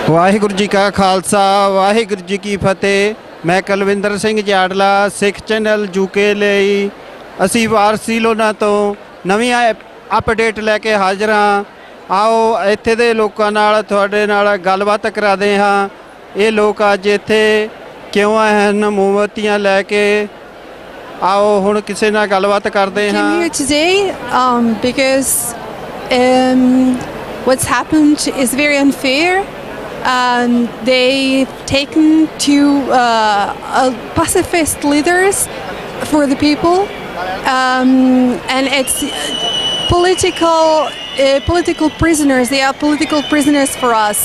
ਵਾਹਿਗੁਰੂ ਜੀ ਕਾ ਖਾਲਸਾ ਵਾਹਿਗੁਰੂ ਜੀ ਕੀ ਫਤਿਹ। ਮੈਂ ਕੁਲਵਿੰਦਰ ਸਿੰਘ ਜਾੜਲਾ ਸਿੱਖ channel UK ਲਈ ਅਸੀਂ ਬਾਰਸੀਲੋਨਾ ਤੋਂ ਨਵੀਂ ਅਪਡੇਟ ਲੈ ਕੇ ਹਾਜ਼ਰ ਹਾਂ। ਆਓ ਇੱਥੇ ਦੇ ਲੋਕਾਂ ਨਾਲ ਤੁਹਾਡੇ ਨਾਲ ਗੱਲਬਾਤ ਕਰਾਦੇ ਹਾਂ। ਇਹ ਲੋਕ ਅੱਜ ਇੱਥੇ ਕਿਉਂ ਆਏ ਹਨ ਮੋਮਬੱਤੀਆਂ ਲੈ ਕੇ। ਆਓ ਹੁਣ ਕਿਸੇ ਨਾਲ ਗੱਲਬਾਤ ਕਰਦੇ ਹਾਂ। I'm here today because what's happened is very unfair. They've taken two pacifist leaders for the people, and it's political prisoners. They are political prisoners for us.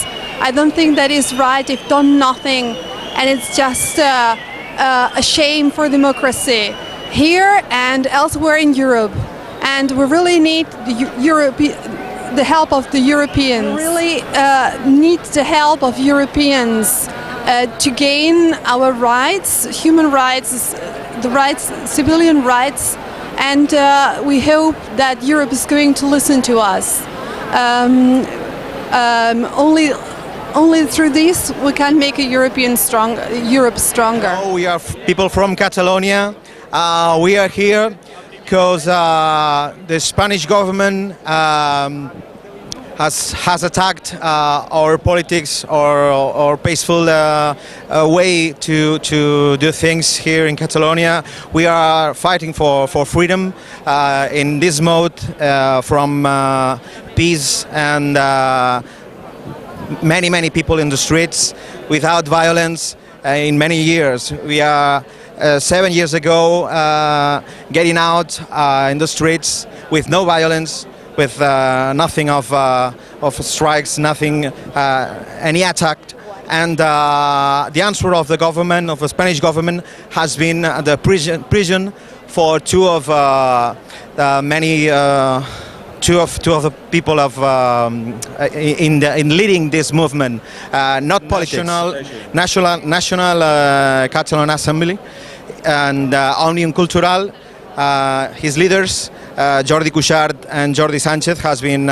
I don't think that is right. They've done nothing, and it's just a shame for democracy here and elsewhere in Europe. And we really need the help of the Europeans. We really need the help of Europeans to gain our rights, human rights, the rights, civilian rights, and we hope that Europe is going to listen to us. Only through this we can make Europe stronger. We are people from Catalonia. We are here because the Spanish government has attacked our politics or peaceful way to do things here in Catalonia. We are fighting for freedom in this mode from peace and many people in the streets without violence in many years. We are 7 years ago getting out in the streets with no violence, with nothing of strikes, nothing, any attack. And the answer of the government, of the Spanish government, has been the prison for two of the people in leading this movement, not politics. National Catalan Assembly and Òmnium Cultural. His leaders, Jordi Cuixart and Jordi Sánchez, has been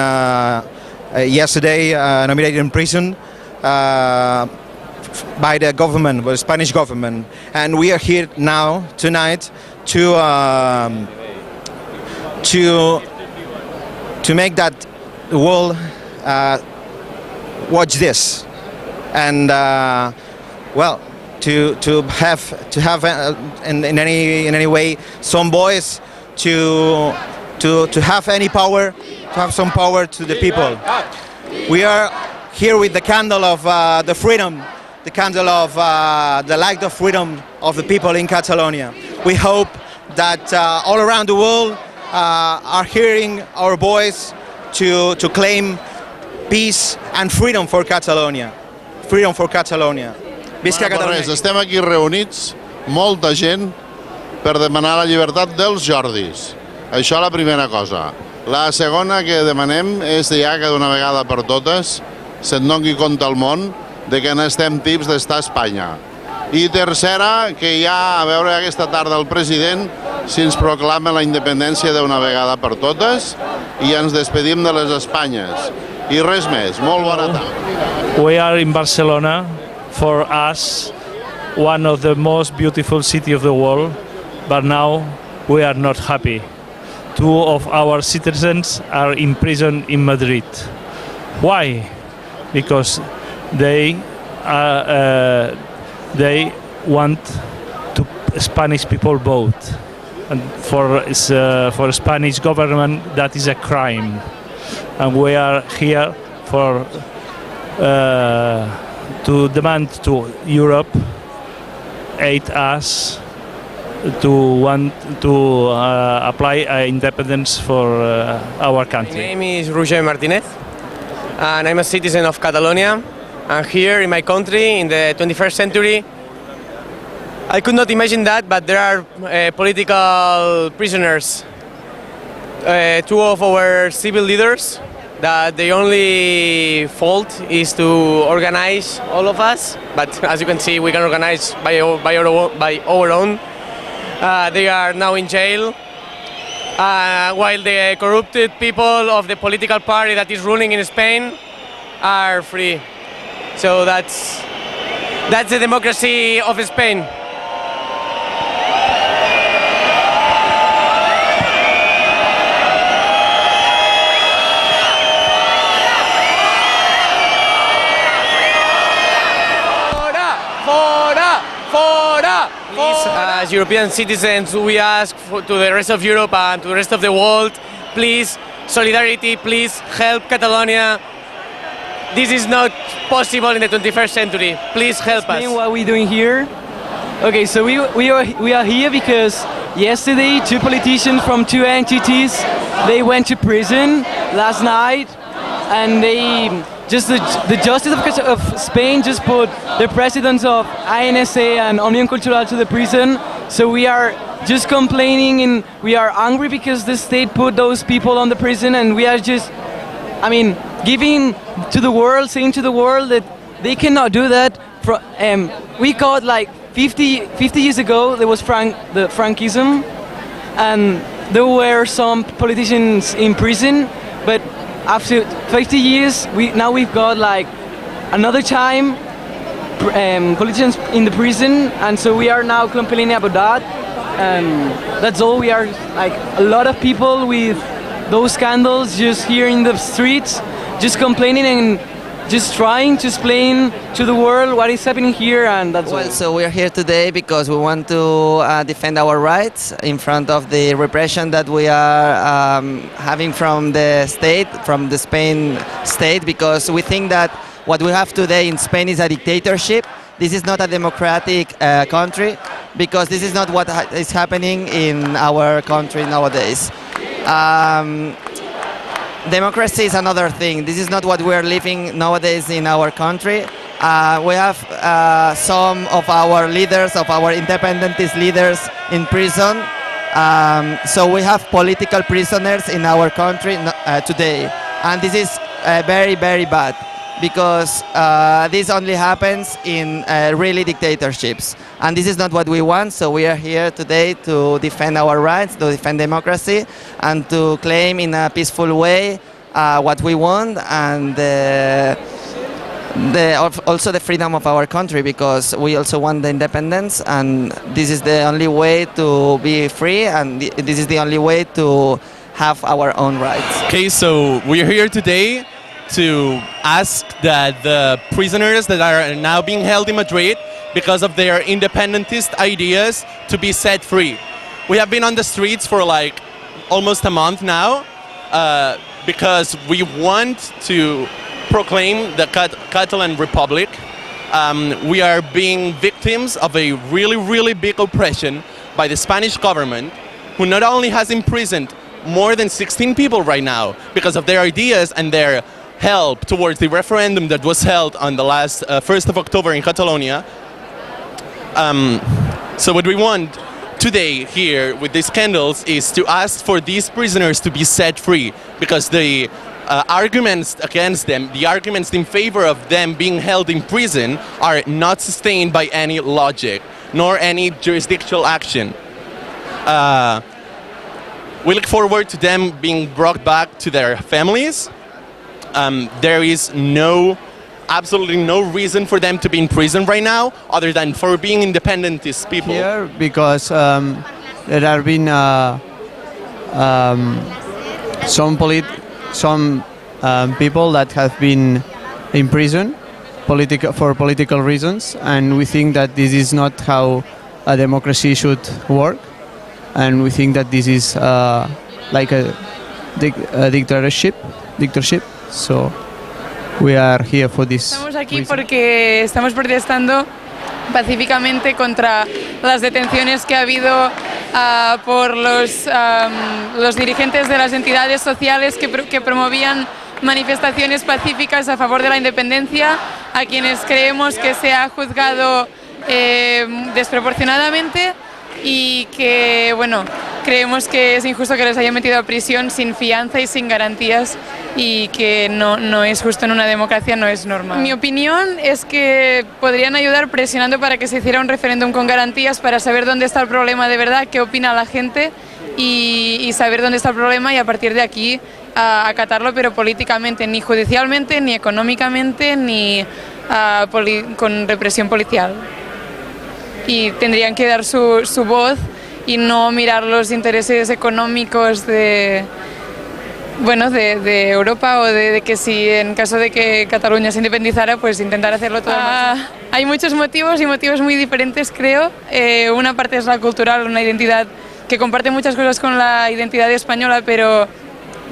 yesterday nominated in prison by the government, the Spanish government, and we are here now tonight to make that the world watch this, and to have in any way some voice to have any power, to have some power to the people. We are here with the candle of the freedom, the candle of the light of freedom of the people in Catalonia. We hope that all around the world are hearing our voice to claim peace and freedom for Catalonia. Freedom for Catalonia. Visca Catalunya. Estem aquí reunits, molta gent, per demanar la llibertat dels Jordis. Això la primera cosa. La segona que demanem és ja que d'una vegada per totes se'n doni compte al món de que n'estem tips d'estar a Espanya. I tercera, que ja a veure aquesta tarda el president si ens proclama la independència d'una vegada per totes i ens despedim de les Espanyes. I res més. Molt bona tarda. We are in Barcelona. For us, one of the most beautiful cities of the world, but now we are not happy. Two of our citizens are in prison in Madrid. Why? Because they want to Spanish people vote, and for Spanish government that is a crime, and we are here for. To demand to Europe aid us to want to apply independence for our country. My name is Roger Martinez and I'm a citizen of Catalonia. And here in my country in the 21st century, I could not imagine that, but there are political prisoners. Two of our civil leaders, that the only fault is to organize all of us, but as you can see, we can organize by our own. They are now in jail, while the corrupted people of the political party that is ruling in Spain are free. So that's the democracy of Spain. Please, as European citizens, we ask to the rest of Europe and to the rest of the world, please, solidarity, please help Catalonia. This is not possible in the 21st century. Please help us. What we're doing here? Okay, so we are here because yesterday 2 politicians from 2 entities, they went to prison last night, and the justice of Spain just put the presidents of INSA and Unión Cultural to the prison. So we are just complaining and we are angry because the state put those people on the prison, and we are just, giving to the world, saying to the world that they cannot do that. We got like 50 years ago, there was the Frankism, and there were some politicians in prison, but after 50 years, we've got like another time politicians in the prison, and so we are now complaining about that. That's all. We are like a lot of people with those scandals just here in the streets, just complaining and just trying to explain to the world what is happening here, and that's all. So we're here today because we want to defend our rights in front of the repression that we are having from the state, from the Spain state, because we think that what we have today in Spain is a dictatorship. This is not a democratic country, because this is not what is happening in our country nowadays. Democracy is another thing. This is not what we are living nowadays in our country. We have some of our leaders, of our independentist leaders in prison. So we have political prisoners in our country today. And this is very, very bad, because this only happens in really dictatorships. And this is not what we want, so we are here today to defend our rights, to defend democracy, and to claim in a peaceful way what we want, and also the freedom of our country, because we also want the independence, and this is the only way to be free, and this is the only way to have our own rights. Okay, so we're here today to ask that the prisoners that are now being held in Madrid because of their independentist ideas to be set free. We have been on the streets for like almost a month now because we want to proclaim the Catalan Republic. We are being victims of a really, really big oppression by the Spanish government, who not only has imprisoned more than 16 people right now because of their ideas and their help towards the referendum that was held on the last 1st of October in Catalonia. So what we want today here with these candles is to ask for these prisoners to be set free, because the arguments against them, the arguments in favor of them being held in prison, are not sustained by any logic nor any jurisdictional action. We look forward to them being brought back to their families. There is absolutely no reason for them to be in prison right now, other than for being independentist people. Here because there have been some people that have been in prison for political reasons, and we think that this is not how a democracy should work, and we think that this is like a dictatorship. So we are here for this. Estamos aquí reason. porque estamos protestando pacíficamente contra las detenciones que ha habido por los dirigentes de las entidades sociales que promovían manifestaciones pacíficas a favor de la independencia, a quienes creemos que se ha juzgado desproporcionadamente y que, bueno, creemos que es injusto que les hayan metido a prisión sin fianza y sin garantías, y que no es justo en una democracia, no es normal. Mi opinión es que podrían ayudar presionando para que se hiciera un referéndum con garantías para saber dónde está el problema de verdad, qué opina la gente y saber dónde está el problema, y a partir de aquí acatarlo, pero políticamente, ni judicialmente, ni económicamente, ni con represión policial. Y tendrían que dar su voz y no mirar los intereses económicos de Europa o de que si en caso de que Cataluña se independizara, pues intentar hacerlo todo. Hay muchos motivos y motivos muy diferentes, creo. Una parte es la cultural, una identidad que comparte muchas cosas con la identidad española, pero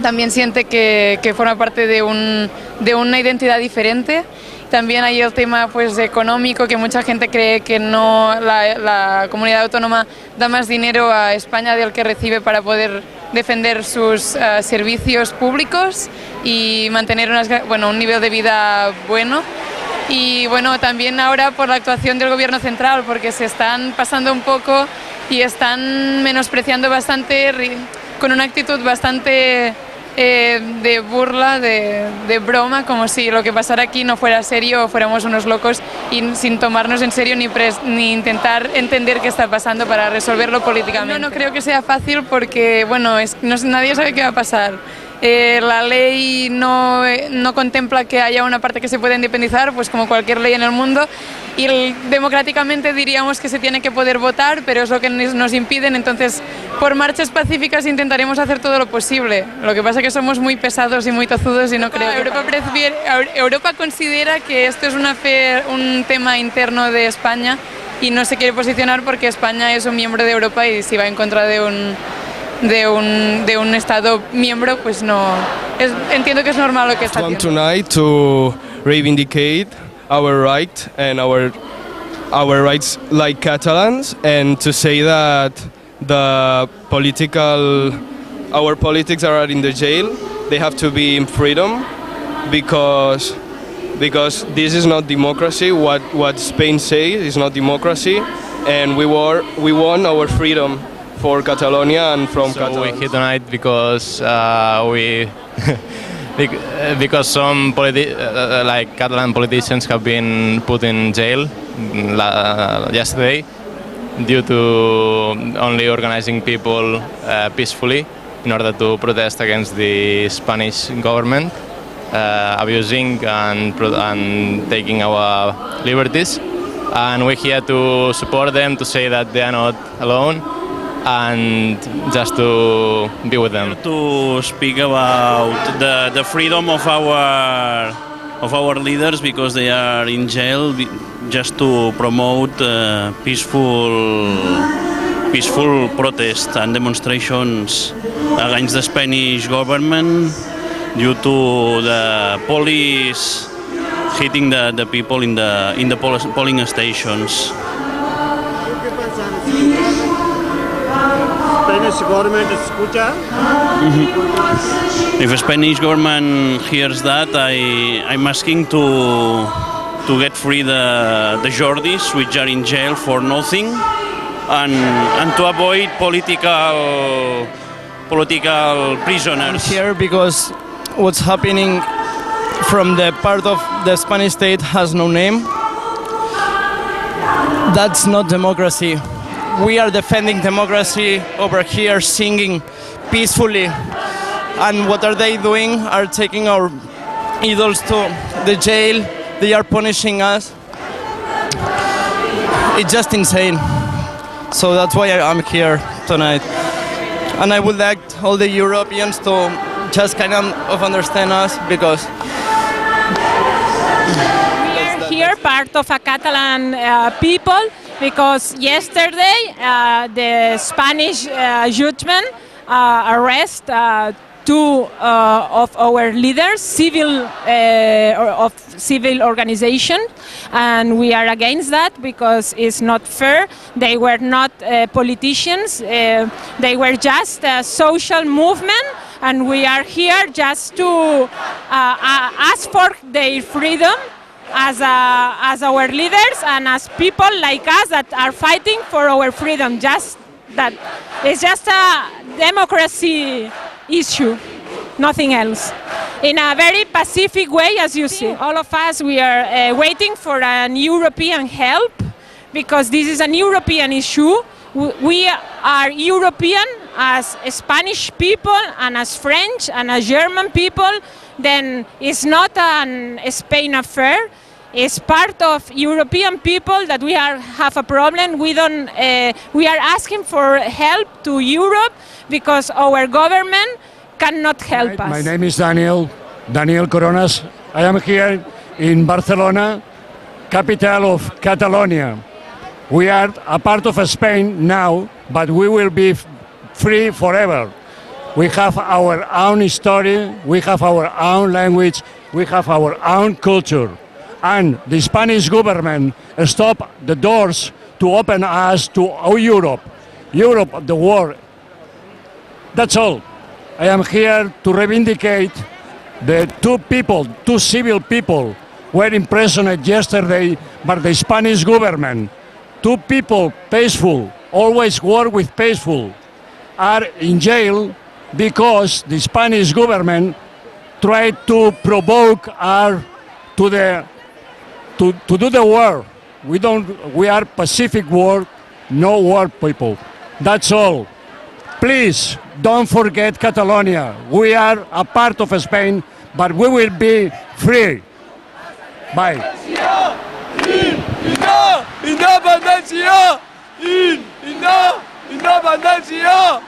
también siente que forma parte de una identidad diferente. También hay el tema pues, económico, que mucha gente cree que no la comunidad autónoma da más dinero a España del que recibe para poder defender sus servicios públicos y mantener un nivel de vida bueno. Y bueno, también ahora por la actuación del gobierno central, porque se están pasando un poco y están menospreciando bastante, con una actitud bastante de burla, de broma, como si lo que pasara aquí no fuera serio o fuéramos unos locos y sin tomarnos en serio ni intentar entender qué está pasando para resolverlo políticamente. No creo que sea fácil porque, nadie sabe qué va a pasar. La ley no contempla que haya una parte que se pueda independizar, pues como cualquier ley en el mundo, y democráticamente diríamos que se tiene que poder votar, pero es lo que nos impiden. Entonces, por marchas pacíficas intentaremos hacer todo lo posible. Lo que pasa es que somos muy pesados y muy tozudos y no creo que... Europa considera que esto es un tema interno de España y no se quiere posicionar porque España es un miembro de Europa y si va en contra de un Estado miembro, pues no. Entiendo que es normal lo que está haciendo. Tonight to reivindicate our right and our rights like Catalans, and to say that our politics are in the jail. They have to be in freedom because this is not democracy. What Spain says is not democracy, and we won our freedom for Catalonia and from Catalan. We're here tonight because because some Catalan politicians have been put in jail yesterday due to only organizing people peacefully in order to protest against the Spanish government abusing and taking our liberties. And we're here to support them, to say that they are not alone, and just to be with them. To speak about the freedom of our leaders because they are in jail, just to promote peaceful protests and demonstrations against the Spanish government due to the police hitting the people in the polling stations. Spanish government escucha? If the Spanish government hears that, I'm asking to get free the Jordis, which are in jail for nothing, and to avoid political prisoners. I'm here because what's happening from the part of the Spanish state has no name. That's not democracy. We are defending democracy over here, singing peacefully. And what are they doing? Are taking our idols to the jail. They are punishing us. It's just insane. So that's why I'm here tonight. And I would like all the Europeans to just kind of understand us, because we are here part of a Catalan people, because yesterday the Spanish judgment arrest two of our leaders, civil organization, and we are against that because it's not fair. They were not politicians, they were just a social movement, and we are here just to ask for their freedom as our leaders and as people like us that are fighting for our freedom. Just that it's just a democracy issue, nothing else. In a very pacific way, as you see. All of us, we are waiting for an European help, because this is an European issue. We are European as Spanish people and as French and as German people. Then it's not a Spain affair. is part of European people that we have a problem. We are asking for help to Europe because our government cannot help us. My name is Daniel Coronas. I am here in Barcelona, capital of Catalonia. We are a part of Spain now, but we will be free forever. We have our own history, we have our own language, we have our own culture. And the Spanish government stopped the doors to open us to Europe, the world. That's all. I am here to reivindicate the two civil people were imprisoned yesterday by the Spanish government. Two people, peaceful, always work with peaceful, are in jail because the Spanish government tried to provoke us to do the war. We are Pacific war, no war people. That's all. Please don't forget Catalonia. We are a part of Spain, but we will be free. Bye. Independencia! Independencia!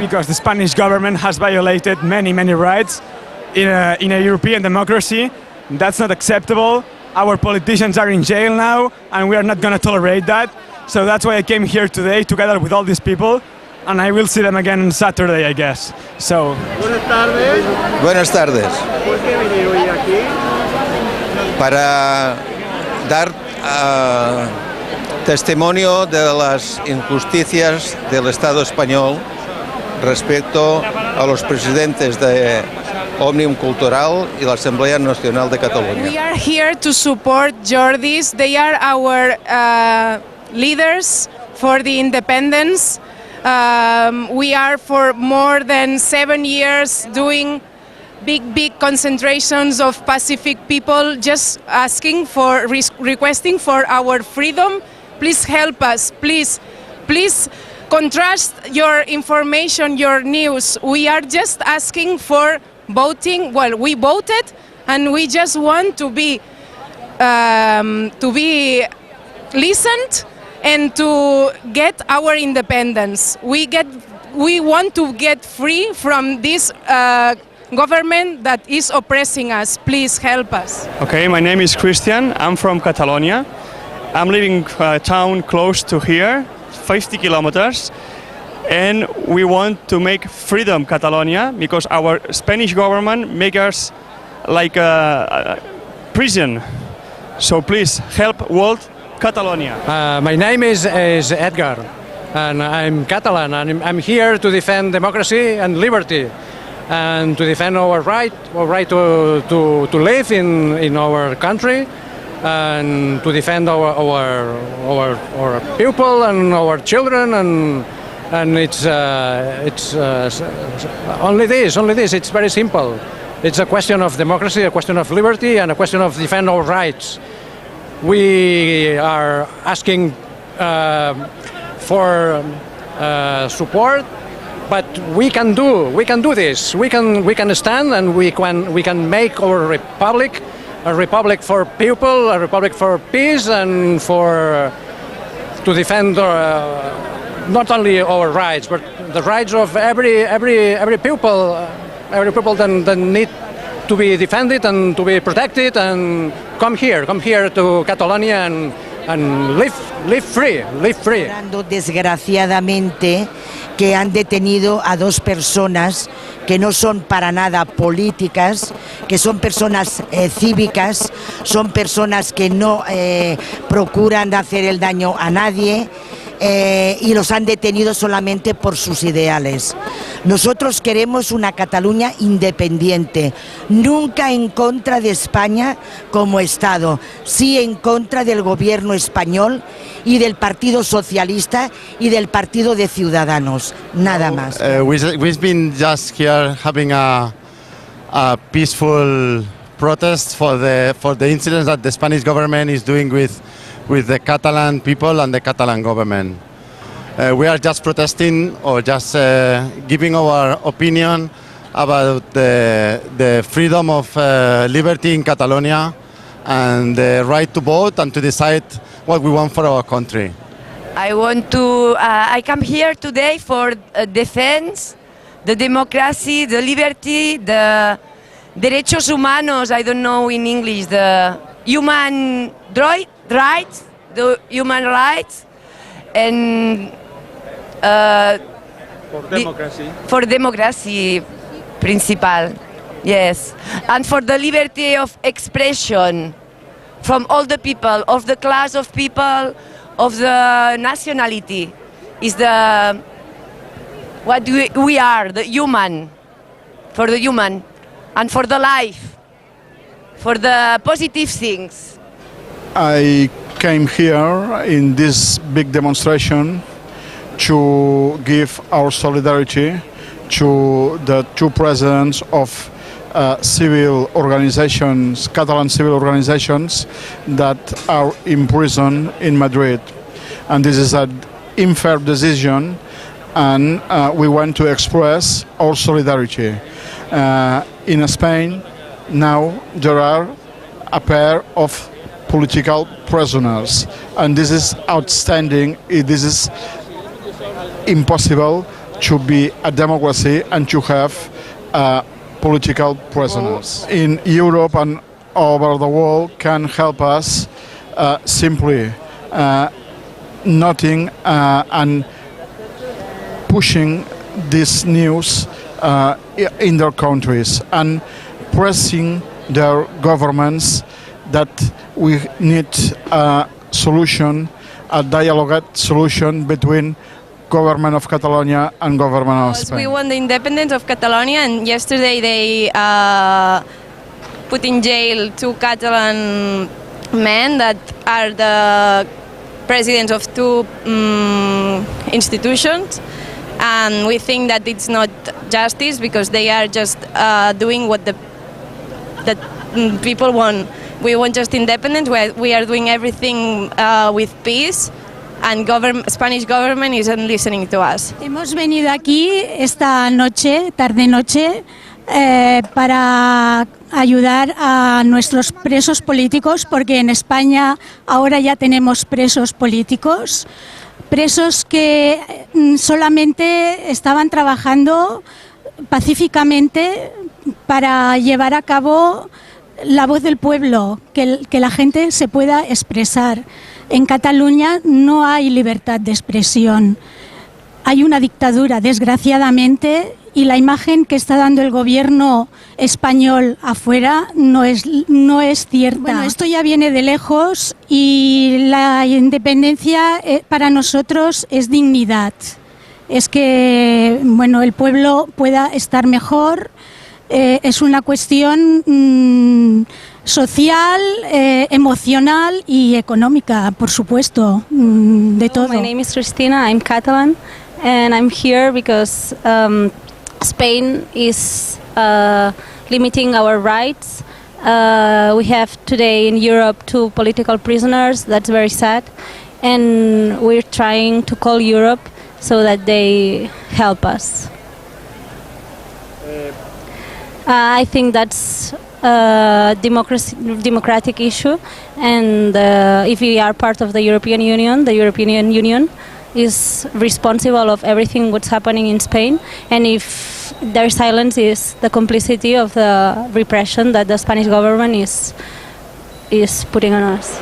Because the Spanish government has violated many rights in a European democracy. That's not acceptable. Our politicians are in jail now, and we are not going to tolerate that. So that's why I came here today, together with all these people, and I will see them again on Saturday, I guess. So. Buenas tardes. Buenas tardes. ¿Por qué viene hoy aquí? Para dar testimonio de las injusticias del Estado español respecto a los presidentes de Òmnium Cultural y la Asamblea Nacional de Catalunya. We are here to support Jordis. They are our leaders for the independence. We are for more than 7 years doing big concentrations of Pacific people just asking for, requesting for our freedom. Please help us, please contrast your information, your news. We are just asking for voting. Well, we voted, and we just want to be listened and to get our independence. We want to get free from this government that is oppressing us. Please help us. Okay, my name is Christian. I'm from Catalonia. I'm living a town close to here, 50 kilometers, and we want to make freedom Catalonia because our Spanish government makes us like a prison. So please help world Catalonia. My name is Edgar, and I'm Catalan, and I'm here to defend democracy and liberty, and to defend our right to live in our country, and to defend our people and our children, and it's only this. It's very simple. It's a question of democracy, a question of liberty, and a question of defend our rights. We are asking for support, but we can do this. We can stand, and we can make our republic a republic for people, a republic for peace, and to defend not only our rights, but the rights of every people. Every people that need to be defended and to be protected, and come here to Catalonia and live free. Desgraciadamente, que han detenido a dos personas que no son para nada políticas, que son personas cívicas, son personas que no procuran hacer el daño a nadie. y los han detenido solamente por sus ideales. Nosotros queremos una Cataluña independiente, nunca en contra de España como Estado, sí en contra del gobierno español y del Partido Socialista y del Partido de Ciudadanos, nada más. We've been just here having a peaceful protest for the incidents that the Spanish government is doing with the Catalan people and the Catalan government. We are just protesting or just giving our opinion about the freedom of liberty in Catalonia and the right to vote and to decide what we want for our country. I come here today for defense the democracy, the liberty, the derechos humanos, I don't know in English, the human rights, and for democracy principal, yes, and for the liberty of expression from all the people, of the class of people, of the nationality, is the what we are, the human, for the human, and for the life, for the positive things. I came here in this big demonstration to give our solidarity to the two presidents of civil organizations, Catalan civil organizations that are in prison in Madrid. And this is an unfair decision, and we want to express our solidarity. In Spain, now there are a pair of political prisoners, and this is outstanding. This is impossible to be a democracy and to have political prisoners. In Europe and over the world can help us simply noting and pushing this news in their countries and pressing their governments that we need a solution, a dialogue solution between government of Catalonia and government of Spain. We want the independence of Catalonia, and yesterday they put in jail two Catalan men that are the presidents of two institutions, and we think that it's not justice because they are just doing what the people want. We want just independence. We are doing everything with peace, and Spanish government isn't listening to us. Hemos venido aquí esta noche, tarde-noche, para ayudar a nuestros presos políticos, porque en España ahora ya tenemos presos políticos, presos que solamente estaban trabajando pacíficamente para llevar a cabo la voz del pueblo, que la gente se pueda expresar. En Cataluña no hay libertad de expresión. Hay una dictadura, desgraciadamente, y la imagen que está dando el gobierno español afuera no es cierta. Bueno, esto ya viene de lejos y la independencia para nosotros es dignidad. Es que bueno, el pueblo pueda estar mejor. Es una cuestión social, emocional y económica, por supuesto, de todo. My name is Cristina, I'm Catalan, and I'm here because Spain is limiting our rights. We have today in Europe 2 political prisoners, that's very sad, and we're trying to call Europe so that they help us. I think that's a democratic issue, and if we are part of the European Union is responsible of everything what's happening in Spain, and if their silence is the complicity of the repression that the Spanish government is putting on us.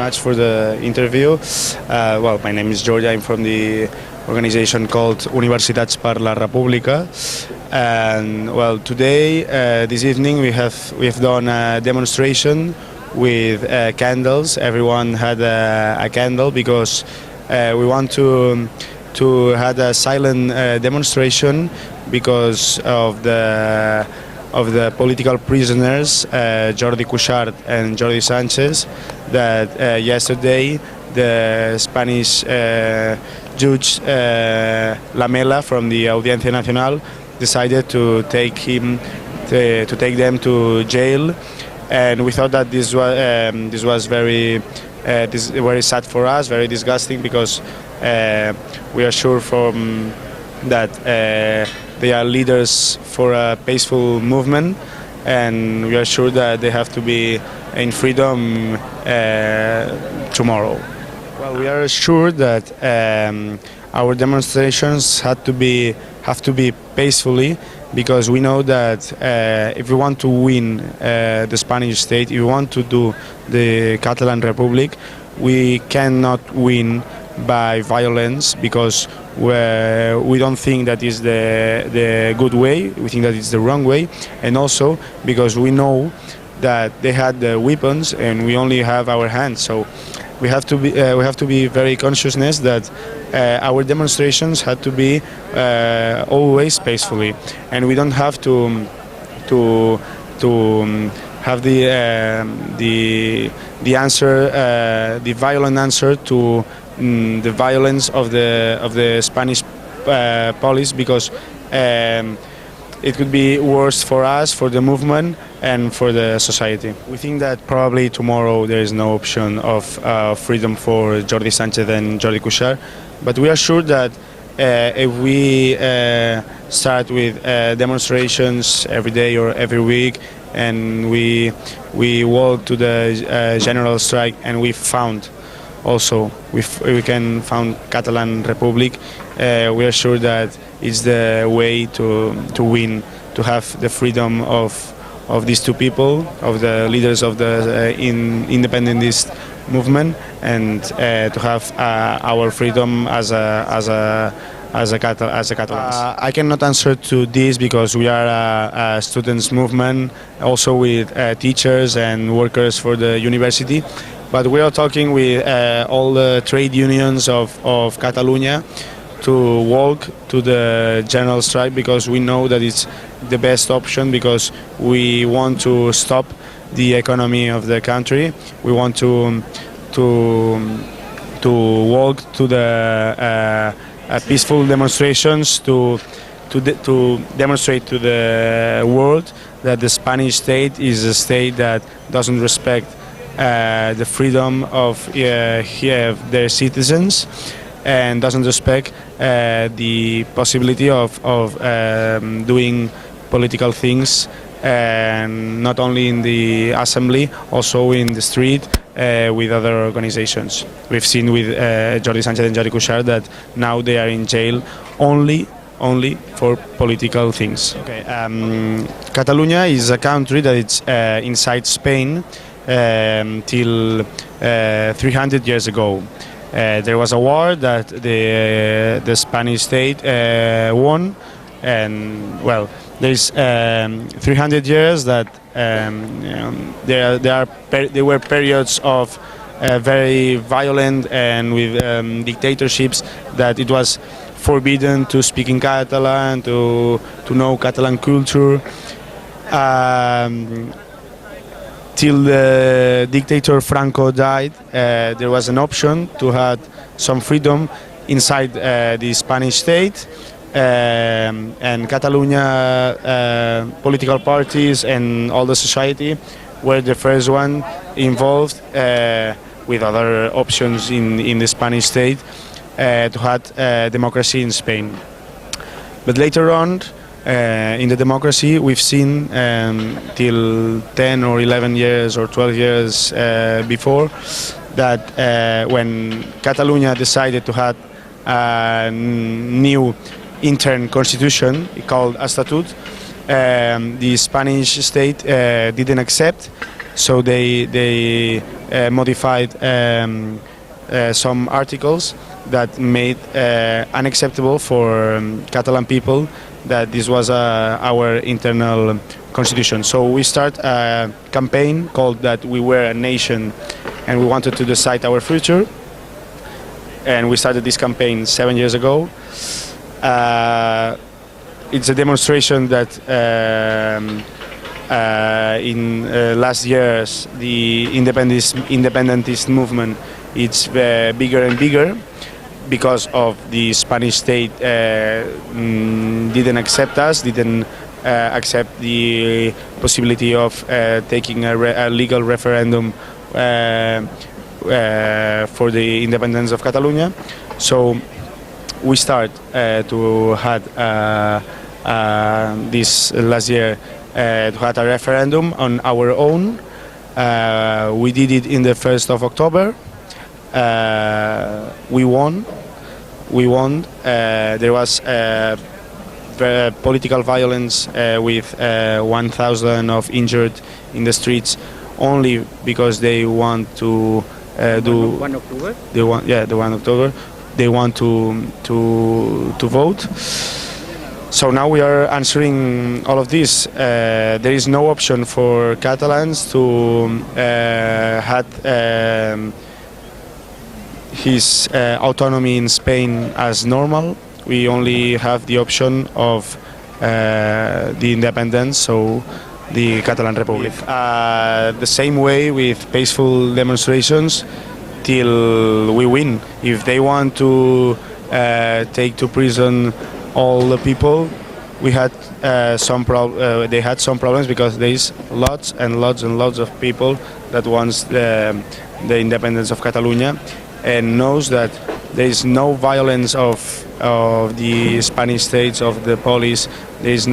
much for the interview. Well, my name is George. I'm from the organization called Universitats per la República. And well, today, this evening, we have done a demonstration with candles. Everyone had a candle because we want to have a silent demonstration because of the political prisoners, Jordi Cuixart and Jordi Sánchez, that yesterday the Spanish judge Lamela from the Audiencia Nacional decided to take them to jail, and we thought that this was very sad for us, very disgusting, because we are sure from that they are leaders for a peaceful movement, and we are sure that they have to be in freedom tomorrow. Well, we are sure that our demonstrations have to be peacefully, because we know that if we want to win the Spanish state, if we want to do the Catalan Republic, we cannot win by violence, because we don't think that is the good way. We think that it's the wrong way, and also because we know that they had the weapons and we only have our hands. So we have to be very consciousness that our demonstrations had to be always peacefully, and we don't have to have the answer, the violent answer to the violence of the Spanish police, because it could be worse for us, for the movement, and for the society. We think that probably tomorrow there is no option of freedom for Jordi Sánchez and Jordi Cuixart, but we are sure that if we start with demonstrations every day or every week, and we walk to the general strike, and we found also we can found Catalan Republic, we are sure that it's the way to win, to have the freedom of these two people, of the leaders of the independentist movement, and to have our freedom as a Catalans. I cannot answer to this because we are a students' movement, also with teachers and workers for the university. But we are talking with all the trade unions of Catalonia to walk to the general strike, because we know that it's the best option, because we want to stop the economy of the country. We want to walk to the peaceful demonstrations to demonstrate to the world that the Spanish state is a state that doesn't respect the freedom of their citizens, and doesn't respect the possibility of doing political things, and not only in the assembly, also in the street with other organizations. We've seen with Jordi Sánchez and Jordi Cuixart that now they are in jail only for political things. Okay. Catalonia is a country that is inside Spain till 300 years ago. There was a war that the Spanish state won, and well, there's 300 years that there were periods of very violent and with dictatorships, that it was forbidden to speak in Catalan, to know Catalan culture. Till the dictator Franco died, there was an option to have some freedom inside the Spanish state, and Catalonia political parties and all the society were the first one involved with other options in the Spanish state to have democracy in Spain. But later on, in the democracy, we've seen till 10 or 11 years or 12 years before that when Catalonia decided to have a new intern constitution called a statute, the Spanish state didn't accept, so they modified some articles that made unacceptable for Catalan people that this was our internal constitution. So we start a campaign called that we were a nation and we wanted to decide our future. And we started this campaign 7 years ago. It's a demonstration that in last years the independentist movement it's bigger and bigger because of the Spanish state didn't accept us, didn't accept the possibility of taking a legal referendum for the independence of Catalonia. So we start to had this last year to have a referendum on our own. We did it in the 1st of October. We won. There was political violence with 1,000 of injured in the streets only because they want to do 1 October. They want, yeah, the 1 October. They want to vote. So now we are answering all of this. There is no option for Catalans to have his autonomy in Spain as normal. We only have the option of the independence, so the Catalan Republic. The same way with peaceful demonstrations till we win. If they want to take to prison all the people, we had they had some problems because there is lots and lots and lots of people that wants the independence of Catalonia and knows that there is no violence of the Spanish states, of the police. There is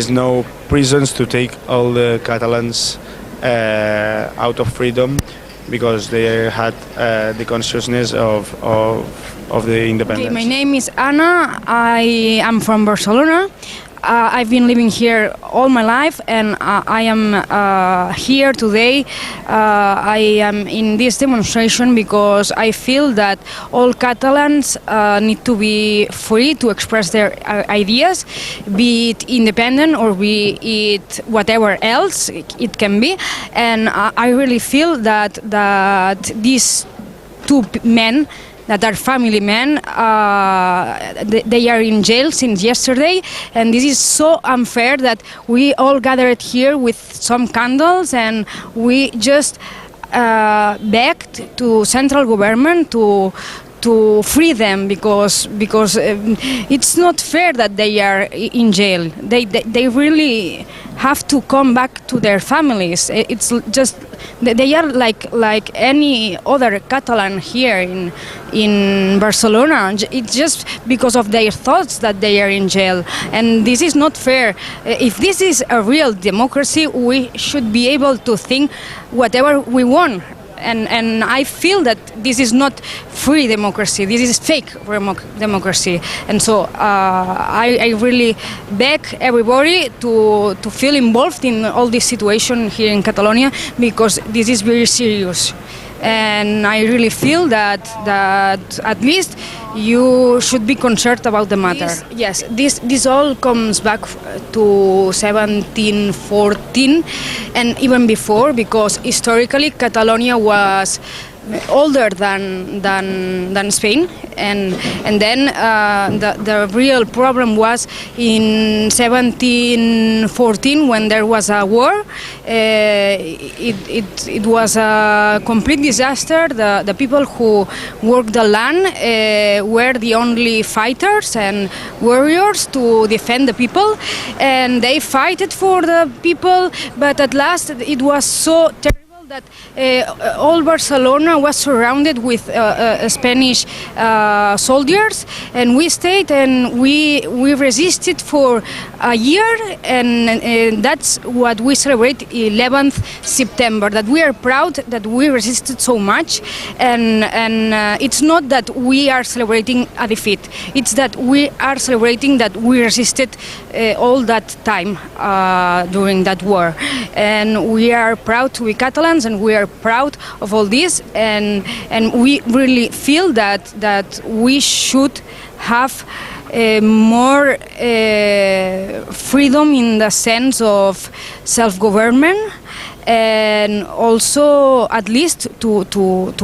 no prisons to take all the Catalans out of freedom because they had the consciousness of the independence. Okay, my name is Anna. I am from Barcelona. I've been living here all my life, and I am here today. I am in this demonstration because I feel that all Catalans need to be free to express their ideas, be it independent or be it whatever else it can be. And I really feel that these two men that are family men, they are in jail since yesterday, and this is so unfair that we all gathered here with some candles and we just begged to central government to free them because it's not fair that they are in jail. They really have to come back to their families. It's just they are like any other Catalan here in Barcelona. It's just because of their thoughts that they are in jail, and this is not fair. If this is a real democracy, we should be able to think whatever we want. And I feel that this is not free democracy, this is fake democracy. And so I really beg everybody to feel involved in all this situation here in Catalonia, because this is very serious. And I really feel that at least you should be concerned about the matter. This all comes back to 1714 and even before, because historically Catalonia was older than Spain, and then the real problem was in 1714 when there was a war. It was a complete disaster. The people who worked the land were the only fighters and warriors to defend the people, and they fought for the people, but at last it was so terrible that all Barcelona was surrounded with Spanish soldiers, and we stayed and we resisted for a year, and that's what we celebrate 11th September, that we are proud that we resisted so much, and it's not that we are celebrating a defeat, it's that we are celebrating that we resisted all that time during that war, and we are proud to be Catalans, independence, and we are proud of all this, and we really feel that we should have more freedom in the sense of self-government, and also at least to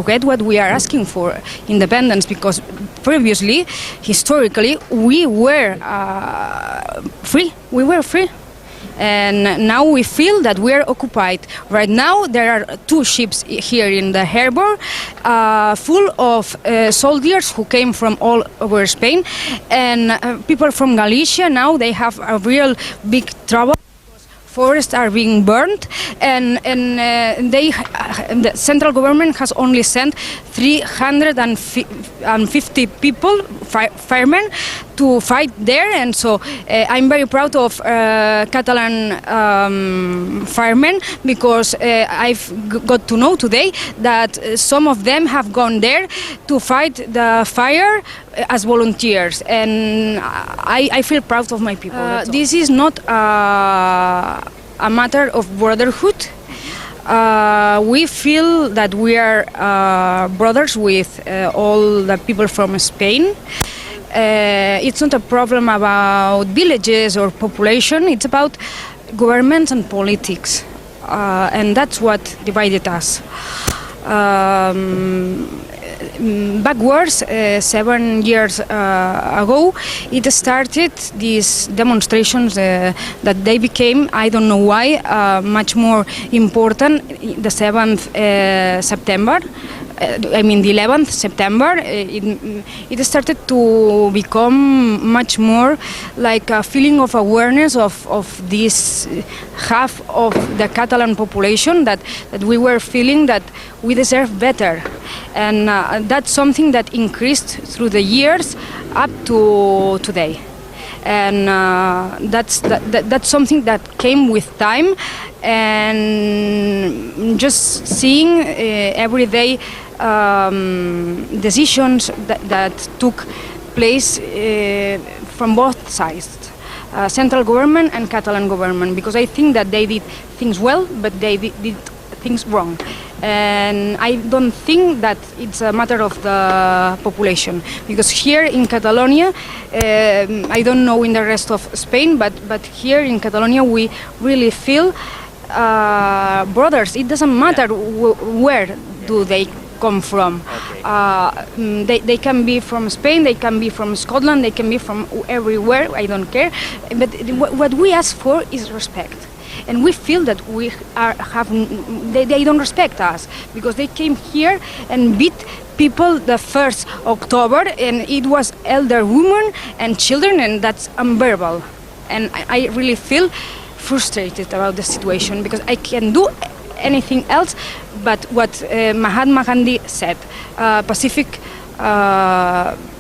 get what we are asking for, independence, because previously, historically, we were free. We were free. And now we feel that we are occupied. Right now there are 2 ships here in the harbor full of soldiers who came from all over Spain, and people from Galicia. Now they have a real big trouble. Forests are being burned, and the central government has only sent 350 people, firemen, to fight there. And so I'm very proud of Catalan firemen, because I've got to know today that some of them have gone there to fight the fire as volunteers, and I feel proud of my people. This is not a matter of brotherhood. We feel that we are brothers with all the people from Spain. It's not a problem about villages or population, it's about governments and politics, and that's what divided us. Backwards, 7 years ago, it started these demonstrations that they became, I don't know why, much more important the 7th September. I mean the 11th September, it started to become much more like a feeling of awareness of this half of the Catalan population, that we were feeling that we deserve better. And that's something that increased through the years up to today. And that's something that came with time, and just seeing everyday decisions that took place from both sides, central government and Catalan government, because I think that they did things well, but they did things wrong. And I don't think that it's a matter of the population, because here in Catalonia, I don't know in the rest of Spain, but here in Catalonia we really feel brothers. It doesn't matter where do they come from. They can be from Spain, they can be from Scotland, they can be from everywhere, I don't care. But what we ask for is respect. And we feel that they don't respect us, because they came here and beat people the 1st October, and it was elder women and children, and that's unbearable. And I really feel frustrated about the situation, because I can do anything else but what Mahatma Gandhi said, pacific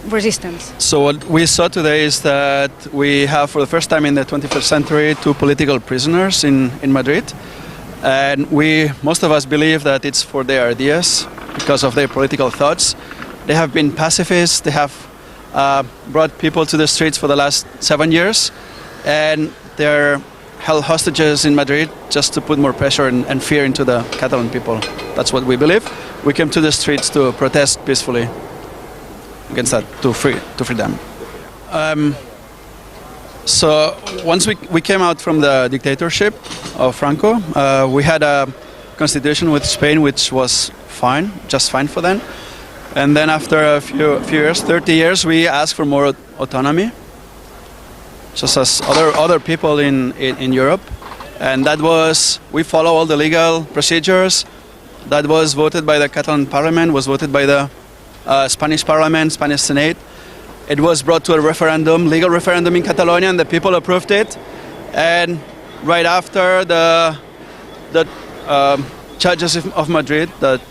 resistance. So what we saw today is that we have, for the first time in the 21st century, 2 political prisoners in Madrid. And most of us believe that it's for their ideas, because of their political thoughts. They have been pacifists, they have brought people to the streets for the last 7 years, and they're held hostages in Madrid just to put more pressure and fear into the Catalan people. That's what we believe. We came to the streets to protest peacefully against that, to free them. So once we came out from the dictatorship of Franco, we had a constitution with Spain which was fine, just fine for them. And then after a few years, 30 years, we asked for more autonomy, just as other people in Europe. And that was, we follow all the legal procedures. That was voted by the Catalan parliament, was voted by the Spanish parliament, Spanish Senate. It was brought to a referendum, legal referendum in Catalonia, and the people approved it. And right after, the judges of Madrid, the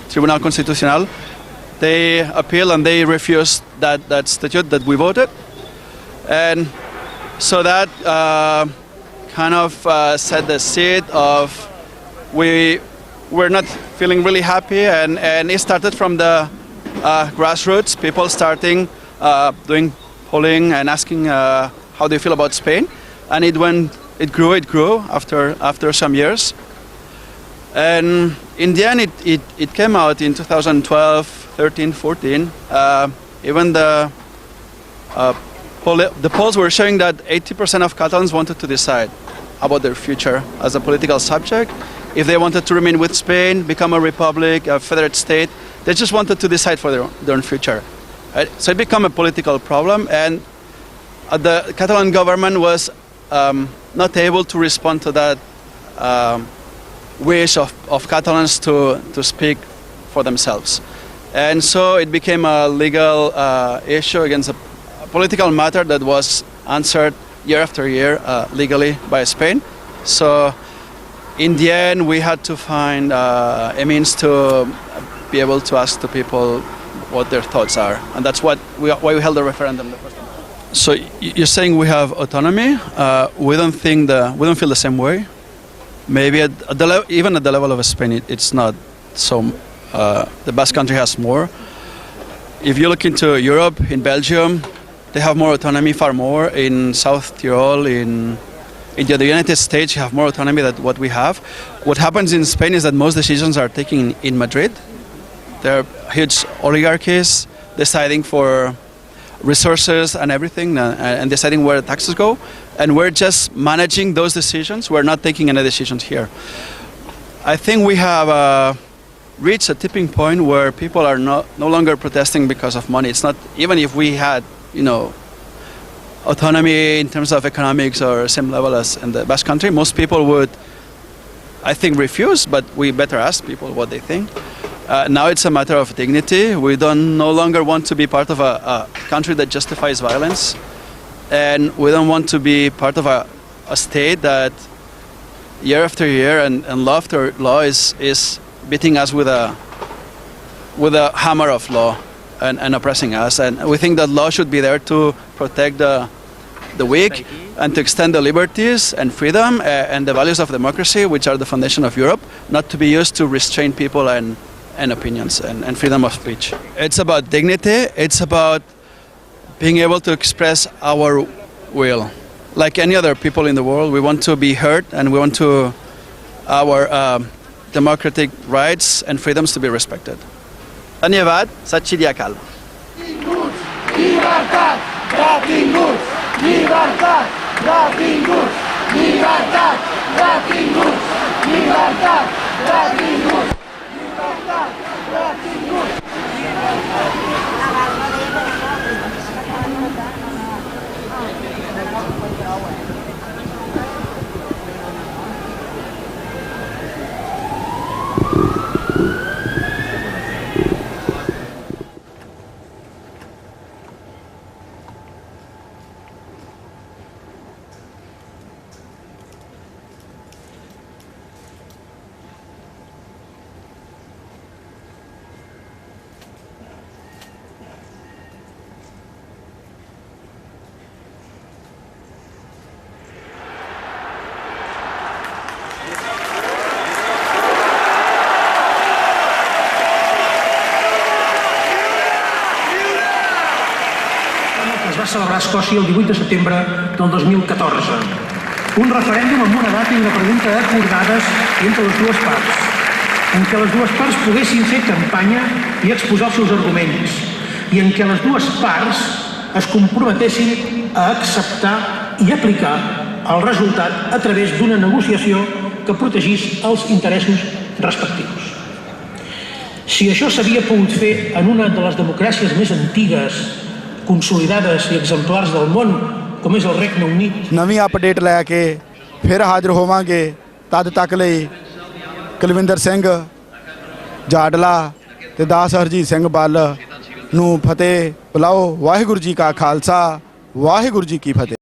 Tribunal Constitucional, they appealed and they refused that statute that we voted. And so that kind of set the seed of we're not feeling really happy, and it started from the grassroots, people starting doing polling and asking how they feel about Spain, and it grew after some years. And in the end, it came out in 2012, 13, 14. Even the polls were showing that 80% of Catalans wanted to decide about their future as a political subject. If they wanted to remain with Spain, become a republic, a federate state, they just wanted to decide for their own future. Right? So it became a political problem, and the Catalan government was not able to respond to that wish of Catalans to speak for themselves. And so it became a legal issue against a political matter that was answered year after year legally by Spain. So in the end, we had to find a means to be able to ask the people what their thoughts are. And that's why we held the referendum the first time. So you're saying we have autonomy. We don't feel the same way. Maybe even at the level of Spain, it's not so. The Basque Country has more. If you look into Europe, in Belgium, they have more autonomy, far more. In South Tyrol, in the United States, you have more autonomy than what we have. What happens in Spain is that most decisions are taken in Madrid. There are huge oligarchies deciding for resources and everything, and deciding where taxes go. And we're just managing those decisions. We're not taking any decisions here. I think we have reached a tipping point where people are no longer protesting because of money. It's not, even if we had, autonomy in terms of economics or same level as in the Basque Country, most people would, I think, refuse, but we better ask people what they think. Now it's a matter of dignity. We no longer want to be part of a country that justifies violence, and we don't want to be part of a state that year after year and law after law is beating us with a hammer of law and oppressing us. And we think that law should be there to protect the weak and to extend the liberties and freedom and the values of democracy, which are the foundation of Europe, not to be used to restrain people and opinions and freedom of speech. It's about dignity. It's about being able to express our will. Like any other people in the world, we want to be heard, and we want our democratic rights and freedoms to be respected. Dhanyavad, Sat Shri Akal. Llibertat, detinguts! Llibertat, detinguts! Llibertat, detinguts! Llibertat, detinguts! Llibertat, detinguts! Es va celebrar a Escòcia el 18 de setembre del 2014. Un referèndum amb una data i una pregunta acordades entre les dues parts, en què les dues parts poguessin fer campanya i exposar els seus arguments, i en què les dues parts es comprometessin a acceptar i aplicar el resultat a través d'una negociació que protegís els interessos respectius. Si això s'havia pogut fer en una de les democràcies més antigues, consolidades i exemplars del món, com és el Regne Unit. ਨਵੀਂ update ਲੈ ਕੇ ਫਿਰ ਹਾਜ਼ਰ ਹੋਵਾਂਗੇ। ਤਦ ਤੱਕ ਲਈ ਕੁਲਵਿੰਦਰ ਸਿੰਘ ਜਾਡਲਾ ਤੇ ਦਾਸ ਹਰਜੀਤ ਸਿੰਘ ਬੱਲ ਨੂੰ ਫਤਿਹ ਬੁਲਾਓ। ਵਾਹਿਗੁਰੂ ਜੀ ਕਾ ਖਾਲਸਾ, ਵਾਹਿਗੁਰੂ ਜੀ ਕੀ ਫਤਿਹ।